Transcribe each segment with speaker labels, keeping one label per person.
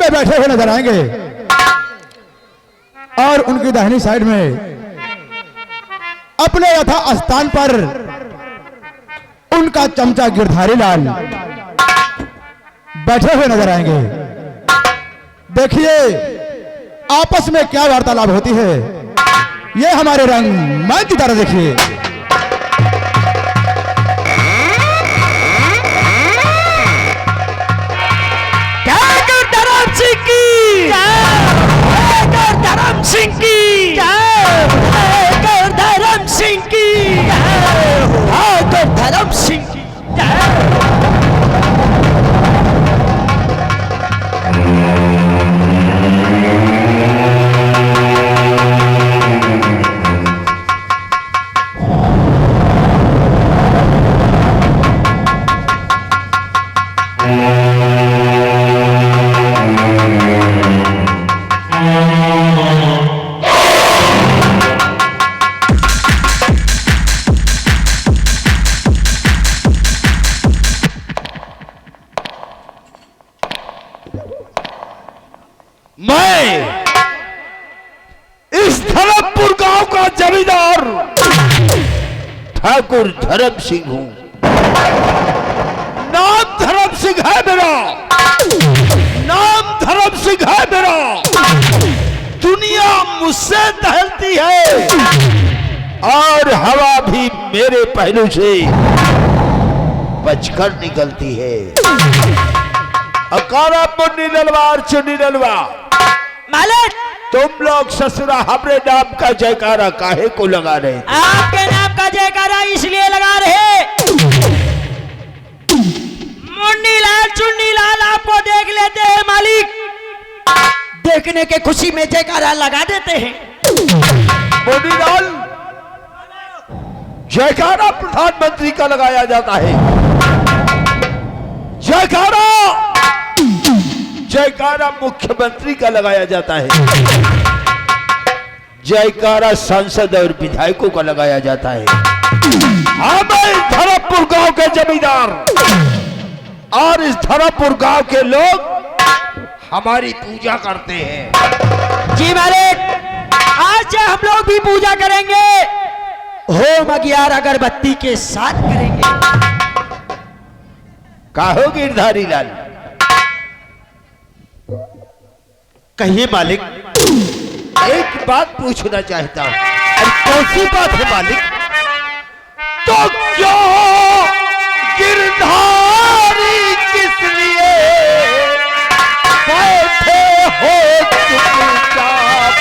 Speaker 1: में बैठे हुए नजर आएंगे और उनकी दाहिनी साइड में अपने यथा स्थान पर उनका चमचा गिरधारी लाल बैठे हुए नजर आएंगे। देखिए आपस में क्या वार्तालाप होती है, ये हमारे रंग मंच की तरह देखिए।
Speaker 2: धर्म सिंह की धर्म सिंह की धर्म सिंह की
Speaker 3: ठाकुर धर्म सिंह हूं। नाम धर्म सिंह है मेरा, नाम धर्म सिंह है मेरा। दुनिया मुझसे टहलती है और हवा भी मेरे पहलू से बचकर निकलती है। अकारा मुन्नी नलवार चुन्नी नलवार
Speaker 2: मालिक,
Speaker 3: तुम लोग ससुरा हमरे नाम का जयकारा काहे को लगा रहे?
Speaker 2: आपके नाम का जयकारा इसलिए लगा रहे, मुन्नी लाल चुन्नी लाल आपको देख लेते हैं मालिक, देखने के खुशी में जयकारा लगा देते हैं।
Speaker 3: मुन्नी लाल, जयकारा प्रधानमंत्री का लगाया जाता है, जयकारा जयकारा मुख्यमंत्री का लगाया जाता है, जयकारा सांसद और विधायकों का लगाया जाता है। हम इस धरमपुर गांव के जमींदार और इस धरमपुर गांव के लोग हमारी पूजा करते हैं।
Speaker 2: जी मालिक, आज से हम लोग भी पूजा करेंगे, होम 11 अगरबत्ती के साथ करेंगे।
Speaker 3: कहो गिरधारी लाल।
Speaker 4: कहिए मालिक।
Speaker 3: एक बात पूछना चाहता हूं।
Speaker 4: अरे कौन सी बात है मालिक?
Speaker 3: तो क्यों गिरधारी किस लिए बैठे हो चुपचाप?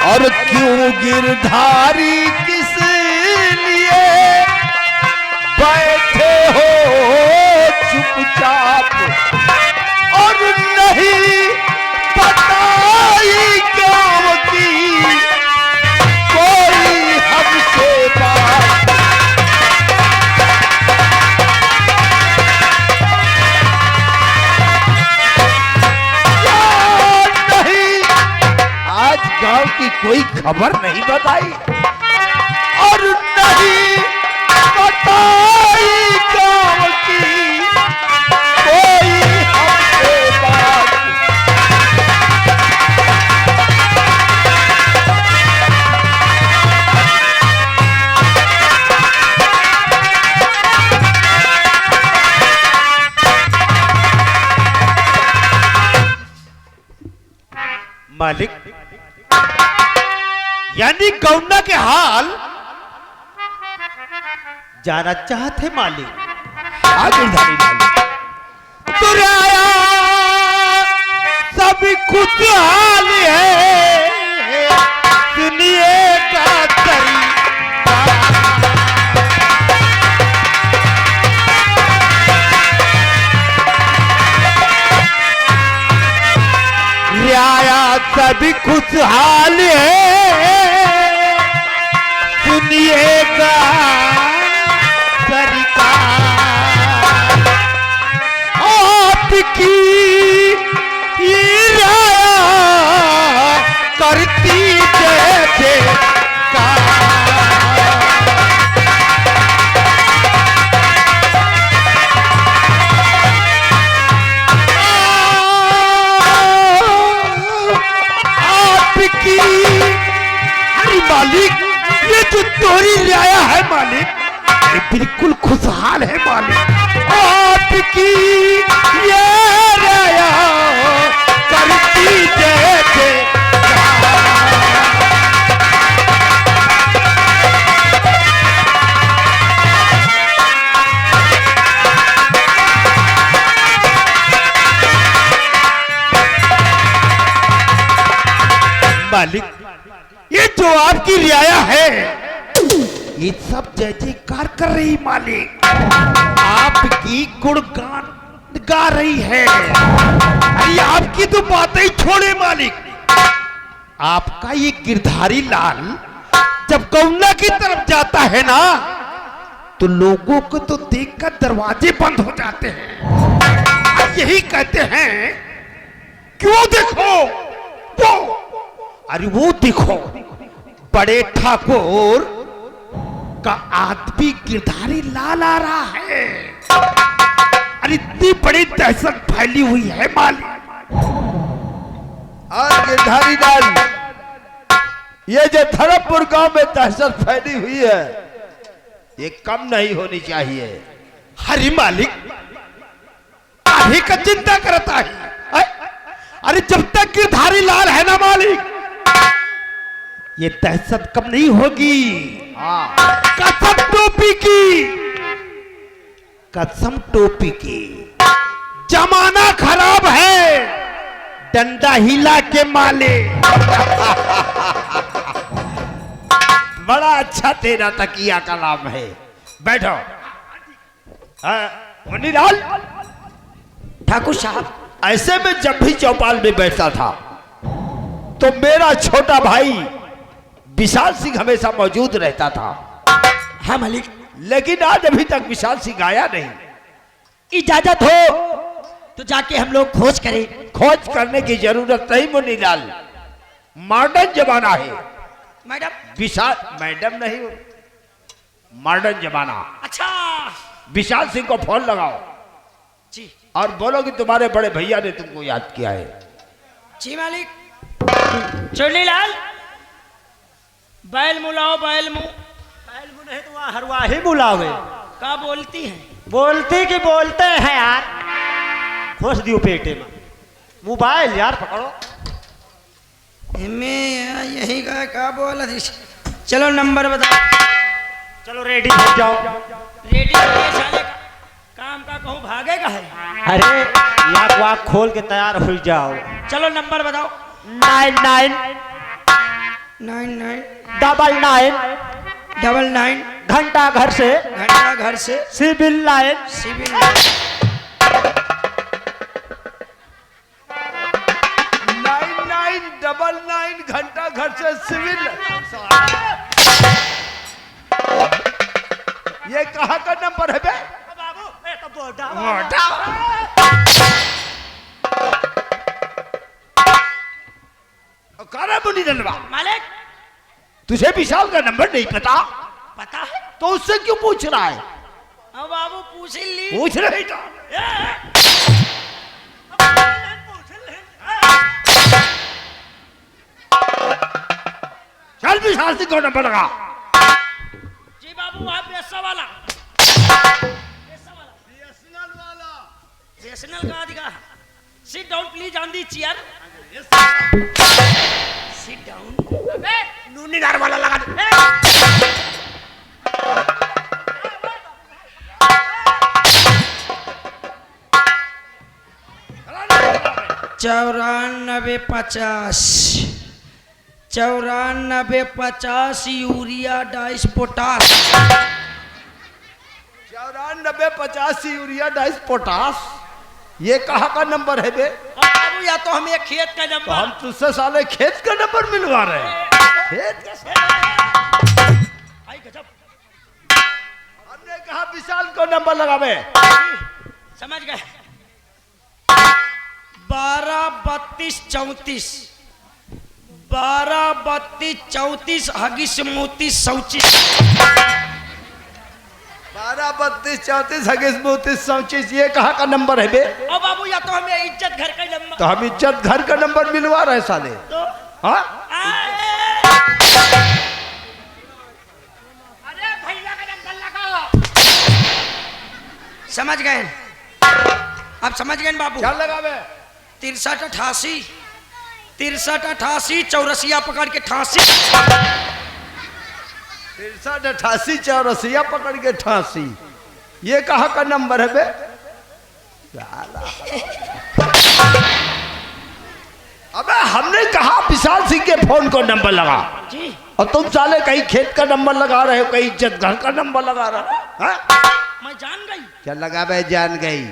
Speaker 3: और क्यों गिरधारी किस लिए बैठे हो चुपचाप? और नहीं बताई गाँव की कोई हमसे बात? नहीं, आज गाँव की कोई खबर नहीं बताई और नहीं बताई गाँव की कोई हमसे बात।
Speaker 4: मालिक, यानी गौना के हाल जाना चाहते मालिक?
Speaker 3: तुराया सब खुशहाल है, सुनिए का तरीका। रियाया सब खुशहाल है, सुनिएगा तरीका। आपकी राया करती जैसे का तोरी रियाया है मालिक, ये बिल्कुल खुशहाल है मालिक। आपकी ये रियाया करती जैसे मालिक, ये जो आपकी रियाया है ये सब जय जयकार कर रही मालिक, आपकी गुणगान गा रही है। अरे आपकी तो बातें ही छोड़े मालिक, आपका ये गिरधारी लाल जब गौना की तरफ जाता है ना तो लोगों को तो देखकर दरवाजे बंद हो जाते हैं। यही कहते हैं क्यों देखो वो, अरे वो देखो बड़े ठाकुर का आदमी गिरधारी लाल आ रहा है। अरे इतनी बड़ी दहशत फैली हुई है मालिक। और गिरधारी लाल, ये जो धर्मपुर गांव में दहशत फैली हुई है ये कम नहीं होनी चाहिए। हरी मालिक काहे का चिंता करता है? अरे जब तक गिरधारी लाल है ना मालिक ये दहशत कम नहीं होगी। कसम टोपी की, कसम टोपी की, जमाना खराब है, डंडा हिला के माले। बड़ा अच्छा तेरा तकिया का नाम है। बैठो। मुन्नीलाल
Speaker 2: ठाकुर साहब,
Speaker 3: ऐसे में जब भी चौपाल में बैठता था तो मेरा छोटा भाई विशाल सिंह हमेशा मौजूद रहता था।
Speaker 2: हाँ मालिक।
Speaker 3: लेकिन आज अभी तक विशाल सिंह आया नहीं।
Speaker 2: इजाजत हो तो जाके हम लोग खोज करें।
Speaker 3: खोज करने की जरूरत नहीं मुन्नीलाल, मॉडर्न जमाना है।
Speaker 2: मैडम?
Speaker 3: विशाल मैडम नहीं, मॉडर्न जमाना।
Speaker 2: अच्छा।
Speaker 3: विशाल सिंह को फोन लगाओ
Speaker 2: जी,
Speaker 3: और बोलो कि तुम्हारे बड़े भैया ने तुमको याद किया है।
Speaker 2: जी मालिक। चुन्नीलाल, बैल मुलाओ, बैल मुंह।
Speaker 4: बैल मुंह नहीं तो वहाँ हरवाही बुलावे।
Speaker 2: का बोलती हैं?
Speaker 4: बोलती कि बोलते हैं यार, खोस दियो पेटे में। मोबाइल यार पकड़ो।
Speaker 2: मैं यही का बोल रही। चलो नंबर बताओ।
Speaker 4: चलो रेडी हो जाओ।
Speaker 2: रेडी साले काम का कहूँ भागेगा है।
Speaker 4: अरे लाख वाक खोल के तैयार हो जाओ।
Speaker 2: चलो नंबर बताओ।
Speaker 4: 99
Speaker 2: 99
Speaker 4: 99
Speaker 2: 99
Speaker 4: घंटा घर से,
Speaker 2: घंटा घर से,
Speaker 4: सिविल लाइन।
Speaker 2: सिविल
Speaker 3: 9999 घंटा घर से सिविल। ये कहाँ का नंबर है बे?
Speaker 4: बाबू तो बोटा
Speaker 3: कारा बुनी डलवा।
Speaker 2: मालिक
Speaker 3: तुझे विशाल का नंबर नहीं पता?
Speaker 2: पता है
Speaker 3: तो उससे क्यों पूछ रहा है?
Speaker 2: अब बाबू पूछ ही ली।
Speaker 3: पूछ रही था। चल विशाल सिंह को नंबर लगा।
Speaker 2: जी बाबू, वहां पैसा वाला, बीएसएनएल का दिखा। Sit down please on the chair. Sit down.
Speaker 3: नूनीदार वाला लगा दे।
Speaker 2: चौरानबे 50 9450 यूरिया डाइस पोटास।
Speaker 3: 9450 यूरिया डाइस पोटास। ये कहाँ का नंबर है बे?
Speaker 2: बाबू या तो हमें खेत का
Speaker 3: तो
Speaker 2: नंबर।
Speaker 3: हम तुझसे साले खेत का नंबर मिलवा रहे हैं। खेत का?
Speaker 2: आई गजब।
Speaker 3: हमने कहा विशाल को नंबर लगावे।
Speaker 2: समझ गए। 12 32 34 12 32 34 हगिस मोतीस
Speaker 3: 12 32 34 हगिस मोतीस 34। ये कहाँ का नंबर है बे?
Speaker 2: ओ बाबू या तो हमें इज्जत घर का नंबर।
Speaker 3: तो हम इज्जत घर का नंबर मिलवा रहे साले।
Speaker 2: तो
Speaker 3: हाँ?
Speaker 2: समझ गए? अब समझ गए बाबू?
Speaker 3: क्या लगावे?
Speaker 2: 63 88 चौरसिया पकड़ के 88
Speaker 3: 63 88 84 पकड़ के 88। ये कहाँ का नंबर है बे? अबे हमने कहा विशाल सिंह के फोन को नंबर लगा
Speaker 2: जी।
Speaker 3: और तुम साले कहीं खेत का नंबर लगा रहे हो, कहीं इज्जत घर का नंबर लगा रहे हो। हाँ?
Speaker 2: मैं जान गई।
Speaker 3: क्या लगा बे? जान गई।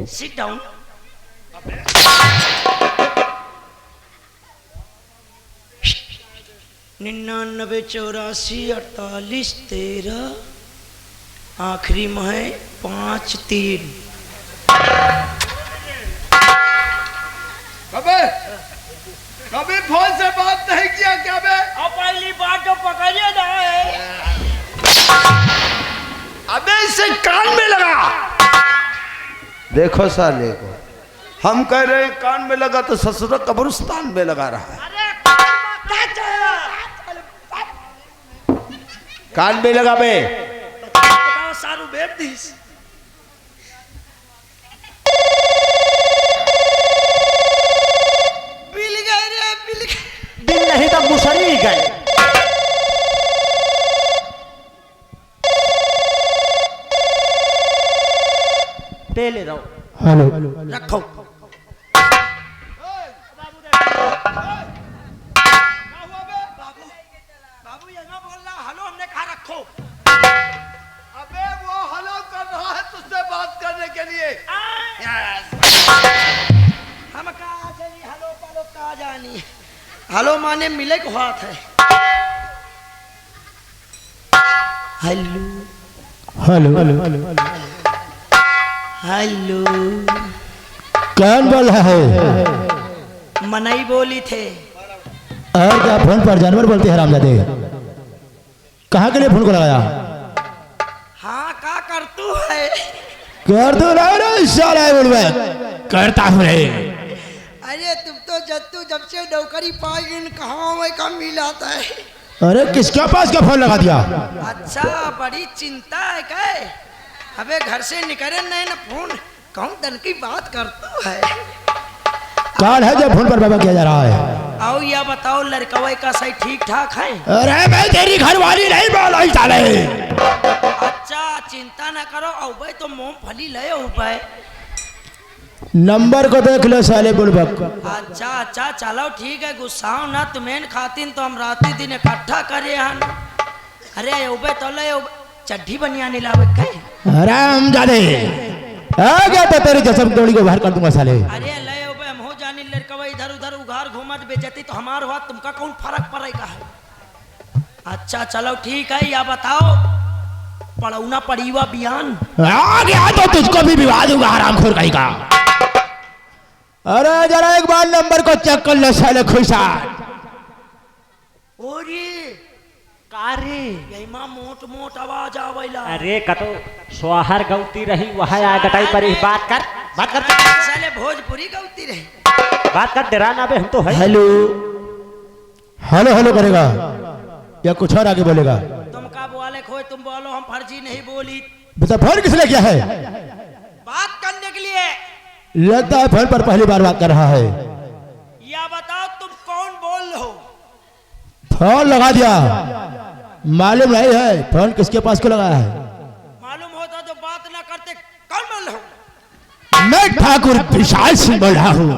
Speaker 2: Sit down. 99 84 48 13 आखिरी में है 5 3।
Speaker 3: कबे कभी फोन से बात नहीं किया क्या बे?
Speaker 2: अब पहली बात तो पकड़िए ना है।
Speaker 3: अबे इसे कान में लगा। देखो साले को हम कह रहे हैं कान में लगा तो ससुर कब्रिस्तान में लगा रहा है। कान में लगा बे।
Speaker 2: बताओ सारू बेच दीस। बिल गए रे बिल गए।
Speaker 4: बिल नहीं तो मुसरी गए। पे ले जाओ।
Speaker 1: हेलो
Speaker 2: रखो। बाबू ये ना बोल रहा हेलो, हमने कहा रखो।
Speaker 3: अबे वो हेलो कर रहा है तुझसे बात करने के लिए।
Speaker 2: हम कहा जानी हेलो पालो कहा जानी। हेलो माने मिले को हाथ है। हेलो
Speaker 1: हेलो
Speaker 2: हेलो
Speaker 1: कौन बोल रहा है?
Speaker 2: मनई बोली थे।
Speaker 1: और क्या फोन पर जानवर बोलते हैं रामजादे? कहाँ के लिए फोन को लगाया?
Speaker 2: हाँ का कर तू है?
Speaker 1: कर दो रे साला बोलवा करता हूँ रे।
Speaker 2: अरे तुम तो जब से नौकरी पाई कहाँ में कम मिलाता है।
Speaker 1: अरे किसके पास का फोन लगा दिया?
Speaker 2: अच्छा बड़ी चिंता है क्या? अबे घर से निकले नहीं ना फोन कौन दन की बात करता है।
Speaker 1: कौन है जो फोन पर बाबा किया जा रहा है?
Speaker 2: आओ या बताओ लड़कवे का सही ठीक ठाक है?
Speaker 1: अरे मैं तेरी घरवाली नहीं बोल रही साले।
Speaker 2: अच्छा चिंता ना करो औ भाई तो मूंगफली ले औ भाई।
Speaker 1: नंबर को देख लो साले बुलबक।
Speaker 2: अच्छा अच्छा चलो ठीक है गुस्साओ ना तुम्हें खातिन तो हम राती दिन इकट्ठा करे हन। अरे औ भाई तो ले चड्ढी बनिया नहीं लावे कहे।
Speaker 1: राम जादे आ गया तो तेरी जसम डोली को बाहर कर दूंगा साले।
Speaker 2: अरे ले औ भाई हम हो जानी लड़कवा इधर उधर उघार घूमत बेजती तो हमार हुआ तुमका कौन फर्क पड़ेगा है। अच्छा चलो ठीक है या बताओ पढ़ौना पड़ीवा बियान।
Speaker 1: आ गया तो तुझको भी विवाह दूंगा हरामखोर कहीं का। अरे जरा एक बार नंबर को चेक कर लो साले खुशा।
Speaker 2: ओरे
Speaker 4: कारे
Speaker 2: यही मां मोट मोट आवाज आवेला।
Speaker 4: अरे कतो सोहर गौती रही वहाँ आ गटाई पर ही बात कर
Speaker 2: साले भोजपुरी गौती रहे।
Speaker 4: बात कर डरा ना बे हम तो है।
Speaker 1: हेलो हेलो हेलो करेगा या कुछ और आगे बोलेगा?
Speaker 2: तुम का बोले खोए तुम बोलो हम फर्जी नहीं बोली।
Speaker 1: बता फोन किस लिए किया है?
Speaker 2: बात करने के लिए।
Speaker 1: लगता है फोन पर पहली बार बात कर रहा है।
Speaker 2: या बताओ तुम कौन बोल हो?
Speaker 1: फोन लगा दिया मालूम नहीं है फोन किसके पास को लगाया है?
Speaker 2: मालूम होता तो बात ना करते। कौन बोल हो?
Speaker 1: मैं ठाकुर विशाल सिंह बोल रहा हूँ।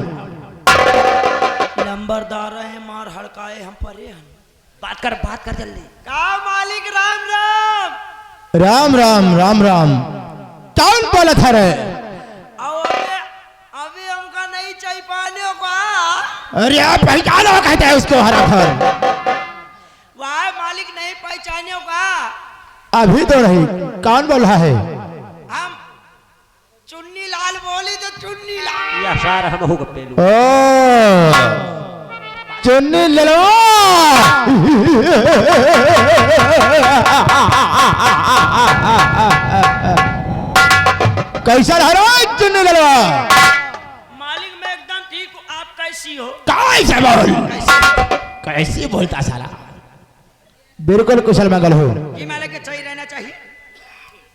Speaker 2: नंबरदार है मार हड़काए हम परे हैं।
Speaker 4: बात कर जल्दी।
Speaker 2: का मालिक राम राम।
Speaker 1: राम राम राम राम कौन बोला था रे?
Speaker 2: अभी हमका नहीं चाहिए पाने का।
Speaker 1: अरे आप पहचानो कहते हैं उसको हरा खर।
Speaker 2: वाह मालिक नहीं पहचाने का।
Speaker 1: अभी तो नहीं कौन बोल रहा है?
Speaker 2: हम चुन्नी लाल बोली तो चुन्नी लाल।
Speaker 4: या सार हम हो गप्पे लू।
Speaker 1: ओ चुन्नी ले लो। कैसा रहा चुन्नी ले लो?
Speaker 2: मालिक मैं एकदम ठीक हूँ। आप कैसी हो?
Speaker 1: कैसे बोल कैसे बोलता साला? बिल्कुल कुशल मंगल हो।
Speaker 2: ये मालिक के चाहिए रहना चाहिए।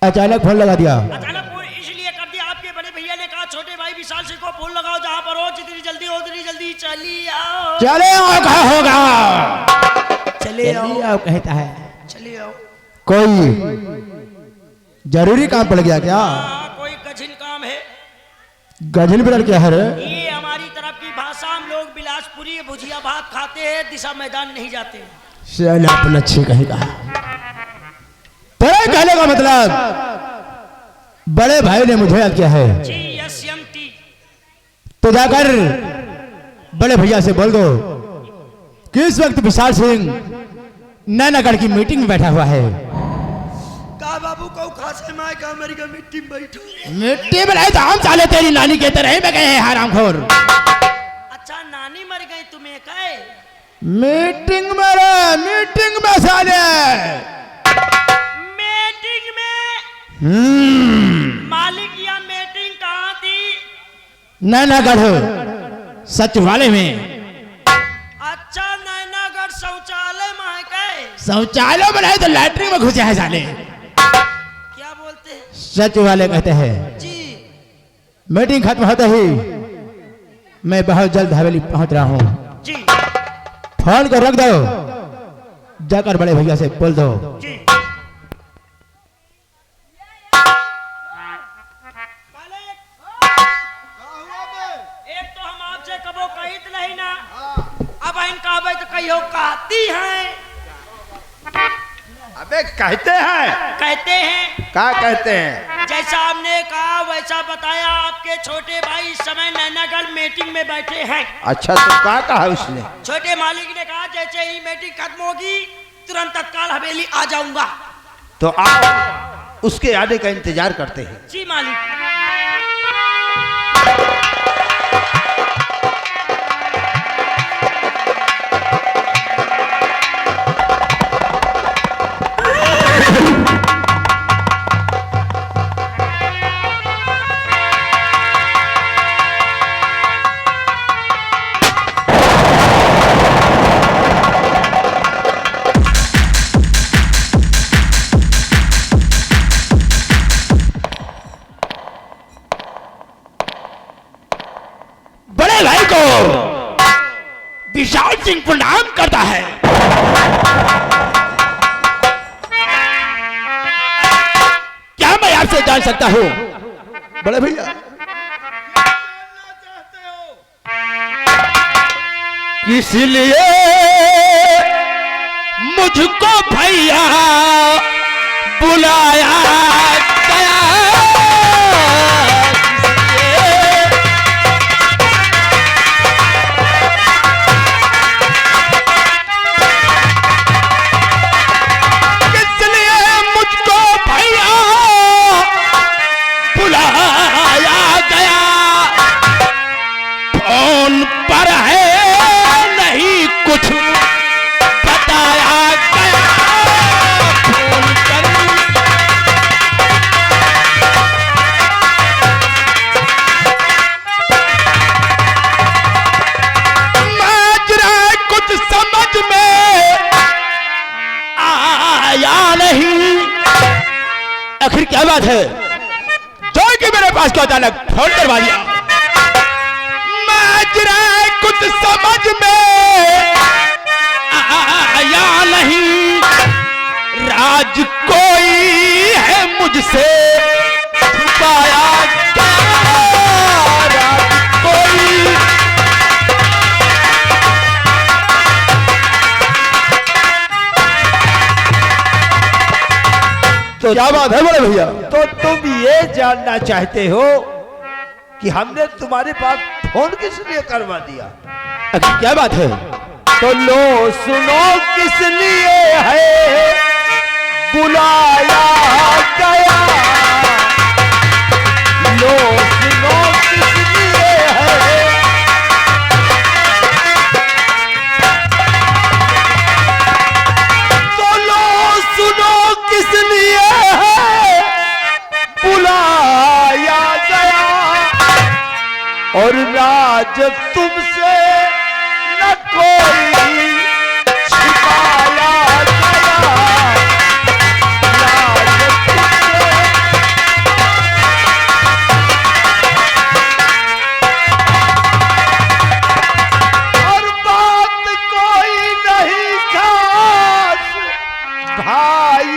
Speaker 1: अचानक फोन लगा दिया?
Speaker 2: अचानक फोन इसलिए कर दिया, आपके बड़े भैया ने कहा छोटे भाई विशाल सिंह को फोन लगाओ, जहाँ पर हो जितनी जल्दी हो उतनी जल्दी चली आओ।
Speaker 1: चले आओ, कहा होगा
Speaker 2: चले
Speaker 1: जल्दी आओ कहता है।
Speaker 2: चले आओ।
Speaker 1: कोई जरूरी काम पड़ गया क्या?
Speaker 2: कोई कठिन काम है।
Speaker 1: गजल बिरल क्या है रे?
Speaker 2: ये हमारी तरफ की भाषा, हम लोग बिलासपुरी भुजिया भात खाते हैं, दिशा मैदान नहीं जाते।
Speaker 1: चल अपन अच्छी कहेगा। तेरे कहने का मतलब बड़े भाई ने मुझे याद किया है।
Speaker 2: जी यशयंती।
Speaker 1: तो जाकर बड़े भैया से बोल दो कि इस वक्त विशाल सिंह नैनागढ़ की मीटिंग में बैठा हुआ है।
Speaker 2: का बाबू को खासे माय का अमेरिका मिट्टी में बैठो।
Speaker 1: मिट्टी में नहीं तो हम साले तेरी नानी के तरह में गए हैं हरामखोर।
Speaker 2: अच्छा नानी मर गई तुम्हें कहे?
Speaker 1: मीटिंग में रे, मीटिंग में साले।
Speaker 2: मीटिंग में? मालिक या मीटिंग कहाँ थी?
Speaker 1: नैनागढ़ सचिवालय में।
Speaker 2: अच्छा नैनागढ़ शौचालय में है कहे?
Speaker 1: शौचालय में नहीं तो लैट्रिन में घुसे हैं साले।
Speaker 2: क्या बोलते हैं?
Speaker 1: सचिवालय कहते हैं।
Speaker 2: जी।
Speaker 1: मीटिंग खत्म होते ही मैं बहुत जल्द हवेली पहुंच रहा हूँ।
Speaker 2: जी।
Speaker 1: फोन कर रख दो, जाकर बड़े भैया से बोल दो।
Speaker 2: जी। एक तो हम आपसे कबो कहित नहीं ना, अब इनका तो कहियो कहती हैं।
Speaker 3: अबे कहते हैं।
Speaker 2: कहते हैं।
Speaker 3: क्या कहते हैं?
Speaker 2: जैसा आपने कहा वैसा बताया, आपके छोटे भाई इस समय नैनागढ़ मीटिंग में बैठे हैं।
Speaker 3: अच्छा तो क्या कहा उसने?
Speaker 2: छोटे मालिक ने कहा जैसे ही मीटिंग खत्म होगी तुरंत तत्काल हवेली आ जाऊंगा।
Speaker 3: तो आओ उसके आने का इंतजार करते हैं।
Speaker 2: जी मालिक।
Speaker 1: विशाल सिंह प्रणाम करता है। क्या मैं आपसे जान सकता हूँ बड़े भैया? इसलिए मुझको भैया बुलाया गया। आखिर क्या बात है जो कि मेरे पास को अचानक फोन करवा दिया? मैं जरा कुछ समझ में आया नहीं। राज कोई है मुझसे छुपाया क्या? राज कोई तो क्या बात है बड़े भैया?
Speaker 3: तो तुम ये जानना चाहते हो कि हमने तुम्हारे पास फोन किस लिए करवा दिया?
Speaker 1: आखिर क्या बात है?
Speaker 3: तो लो सुनो किस लिए है बुलाया गया। लो सुनो किस लिए है। तो लो सुनो किस लिए है बुलाया गया। और राज तुमसे न कोई छिपाया गया। राज तुमसे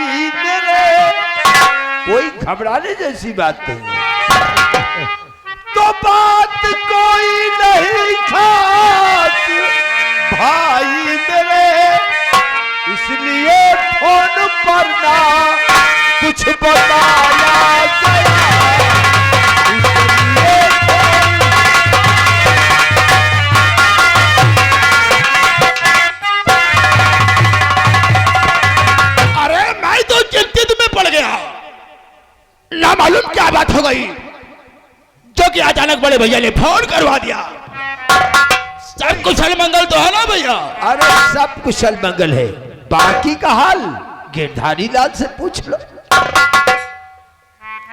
Speaker 3: भाई मेरे, कोई घबराने जैसी बात नहीं है। तो बात कोई नहीं खास भाई मेरे, इसलिए फोन पर ना कुछ बताया गया, इसलिए
Speaker 1: अरे मैं तो चिंतित में पड़ गया, ना मालूम क्या बात हो गई जो कि अचानक बड़े भैया ने फोन करवा दिया। सब कुशल मंगल तो है ना भैया?
Speaker 3: अरे सब कुशल मंगल है, बाकी का हाल गिरधारी लाल से पूछ लो।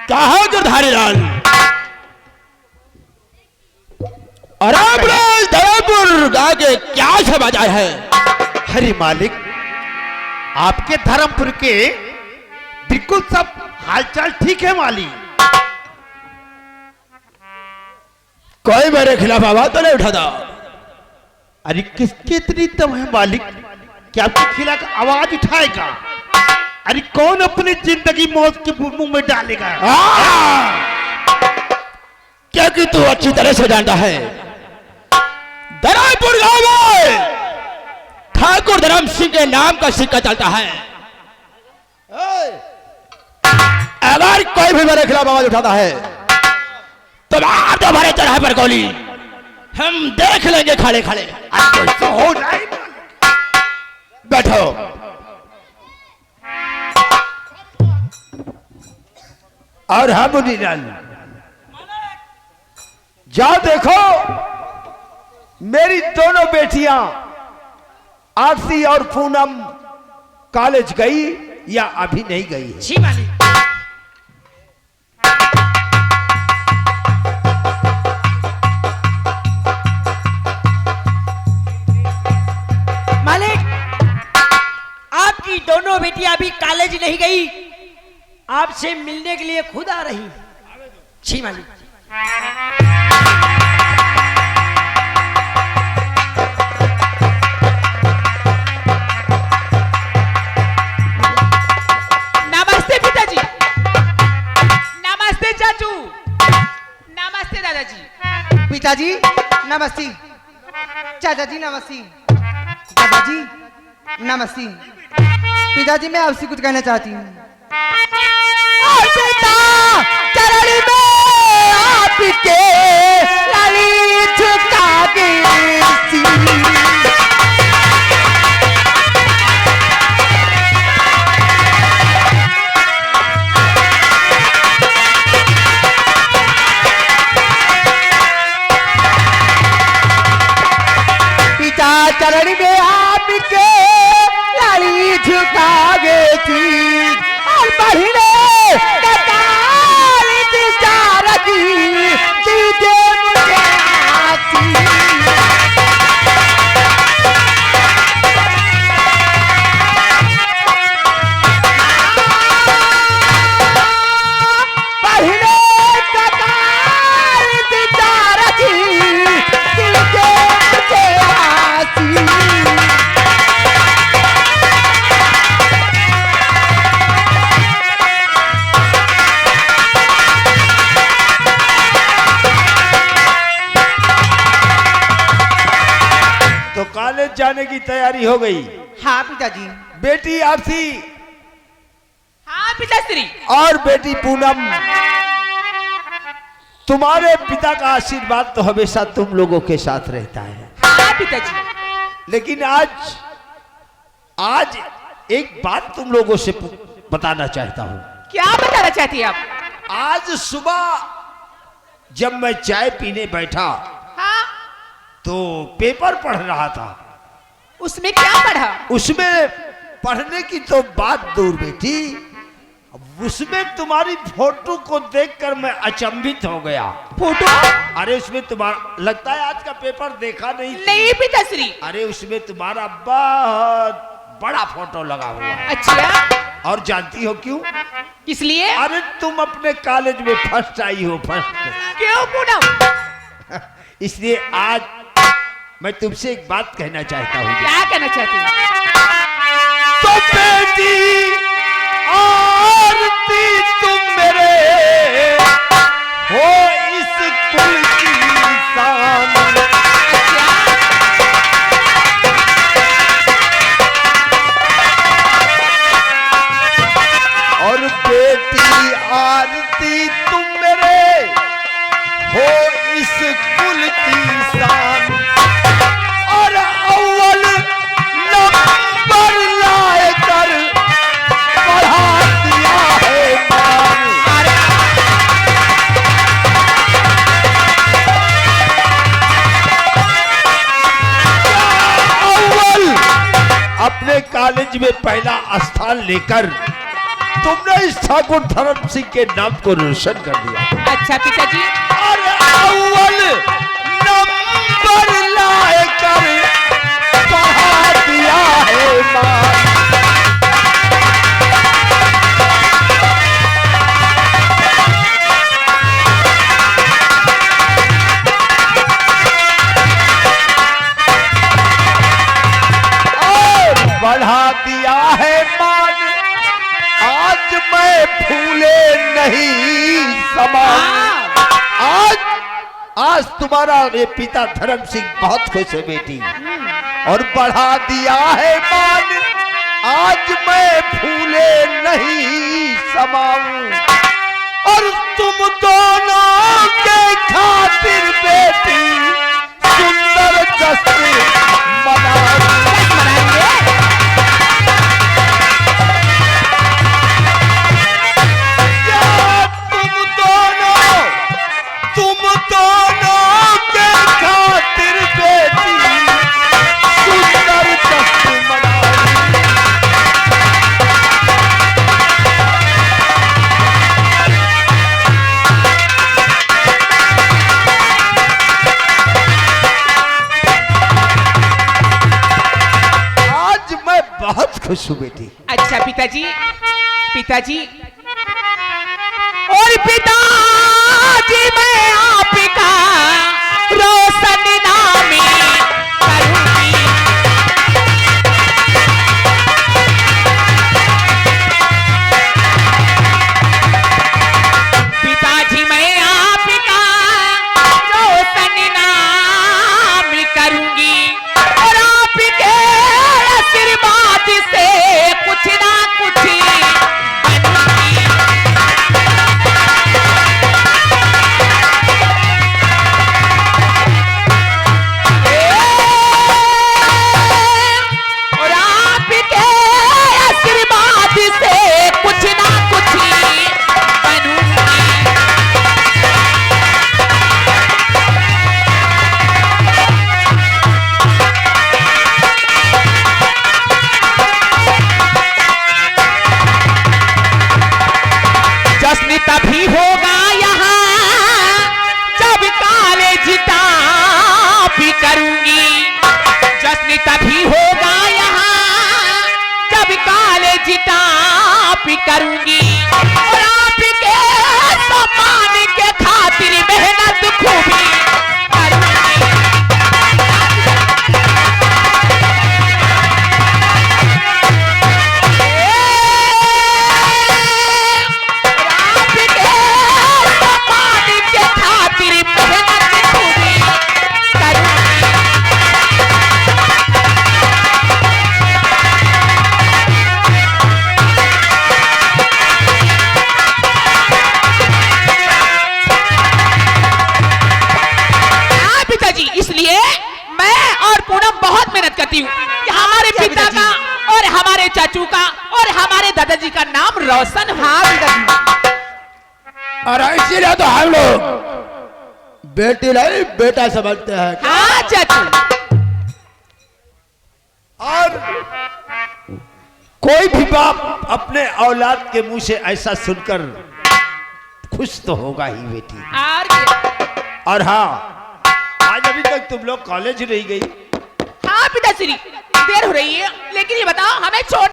Speaker 1: कहा गिरधारी लाल? अरे धरमपुर गांव के क्या समाचार है?
Speaker 5: हरि मालिक, आपके धर्मपुर के बिल्कुल सब हालचाल ठीक है मालिक।
Speaker 1: कोई मेरे खिलाफ आवाज तो नहीं उठाता?
Speaker 5: अरे किसके इतनी दम है मालिक कि आपके खिलाफ आवाज उठाएगा? अरे कौन अपनी जिंदगी मौत के मुंह में डालेगा?
Speaker 1: क्योंकि तू अच्छी तरह से जानता है धरमपुर गांव में ठाकुर धर्म सिंह के नाम का सिक्का चलता है। अगर कोई भी मेरे खिलाफ आवाज उठाता है तो मार दो हमारे चढ़ाए पर गोली, हम देख लेंगे खड़े खड़े।
Speaker 5: तो हो जाए
Speaker 1: बैठो।
Speaker 3: और हम मुनीलाल जाओ देखो, मेरी दोनों बेटियां आरती और पूनम कॉलेज गई या अभी नहीं गई है?
Speaker 2: जी मालिक। मालिक, आपकी दोनों बेटियां अभी कॉलेज नहीं गई, आपसे मिलने के लिए खुद आ रही। जी मालिक।
Speaker 6: नमस्ते पिताजी, नमस्ते चाचू, नमस्ते दादाजी।
Speaker 7: पिताजी नमस्ते, चाचाजी नमस्ते, दादाजी नमस्ते। पिताजी मैं आपसे कुछ कहना चाहती हूँ। चरण में आपके लाली झुका के पिता चरण में आपके लाली झुका गे थी और बढ़ने
Speaker 3: कॉलेज जाने की तैयारी हो गई?
Speaker 7: हाँ पिताजी।
Speaker 3: बेटी आरती
Speaker 6: हाँ पिताश्री।
Speaker 3: और बेटी पूनम, तुम्हारे पिता का आशीर्वाद तो हमेशा तुम लोगों के साथ रहता है।
Speaker 6: हाँ पिताजी।
Speaker 3: लेकिन आज एक बात तुम लोगों से बताना चाहता हूं।
Speaker 6: क्या बताना चाहती हैं आप?
Speaker 3: आज सुबह जब मैं चाय पीने बैठा
Speaker 6: हाँ,
Speaker 3: तो पेपर पढ़ रहा था।
Speaker 6: उसमें क्या पढ़ा?
Speaker 3: उसमें पढ़ने की तो बात दूर बेटी, उसमें तुम्हारी फोटो को देखकर मैं अचंभित हो गया।
Speaker 6: फोटो?
Speaker 3: अरे उसमें तुम्हारा, लगता है आज का पेपर देखा नहीं?
Speaker 6: नहीं पिताश्री।
Speaker 3: अरे उसमें तुम्हारा बहुत बड़ा फोटो लगा हुआ है।
Speaker 6: अच्छा,
Speaker 3: और जानती हो क्यों?
Speaker 6: किस लिए?
Speaker 3: अरे तुम अपने कॉलेज में फर्स्ट आई हो, फर्स्ट।
Speaker 6: क्यों पूनम?
Speaker 3: इसलिए आज मैं तुमसे एक बात कहना चाहता हूँ।
Speaker 6: क्या कहना चाहती हैं?
Speaker 3: तो बेटी आरती तुम मेरे हो इस कुल की शान, और अव्वल नंबर लाए कर बढ़ा दिया है मान। अव्वल अपने कॉलेज में पहला स्थान लेकर तुमने इस ठाकुर धर्म सिंह के नाम को रोशन कर दिया।
Speaker 6: अच्छा पिताजी।
Speaker 3: और अव्वल नंबर लाए कर बढ़ा दिया है मान। और बढ़ा दिया है मान, आज मैं फूले नहीं समा। आज तुम्हारा ये पिता धर्म सिंह बहुत खुश है बेटी, और बढ़ा दिया है मान, आज मैं फूले नहीं समाऊं, और तुम दोनों के खातिर बेटी सुंदर जश्न मनाऊं। तुम दोनों के खातिर बेटी सुंदर जश्न मनाऊं। आज मैं बहुत खुश हूँ बेटी।
Speaker 6: अच्छा पिताजी। पिताजी और पिताजी मैं आपका रोशन नामी करूंगी। पिताजी मैं आपका रोशन नामी करूंगी, और आपके आशीर्वाद से कुछ ना कुछ बनूंगी। और आपके आशीर्वाद से कुछ ना कुछ बनूंगी। जश्न तभी होगा यहाँ जब कॉलेज भी करूंगी। जश्न तभी होगा यहाँ जब कॉलेज भी करूंगी, और आपके सम्मान के खातिर मेहनत खूबी करूंगी। आपके सम्मान के खातिर मेहनत खूबी करूंगी। हाँ पिताजी, इसलिए मैं और पूनम बहुत मेहनत करती हूँ कि हमारे पिता का और हमारे चाचू का और हमारे दादाजी का नाम रोशन। हाँ पिताजी।
Speaker 1: और इसीलिए तो हम लोग बेटी नहीं बेटा समझते हैं।
Speaker 6: हाँ चाचू।
Speaker 3: और कोई भी बाप अपने औलाद के मुंह से ऐसा सुनकर खुश तो होगा ही बेटी।
Speaker 6: और क्या?
Speaker 3: और हाँ, आज अभी तक तुम लोग कॉलेज नहीं गई।
Speaker 6: हाँ पिताश्री, देर हो रही है, लेकिन ये बताओ हमें छोड़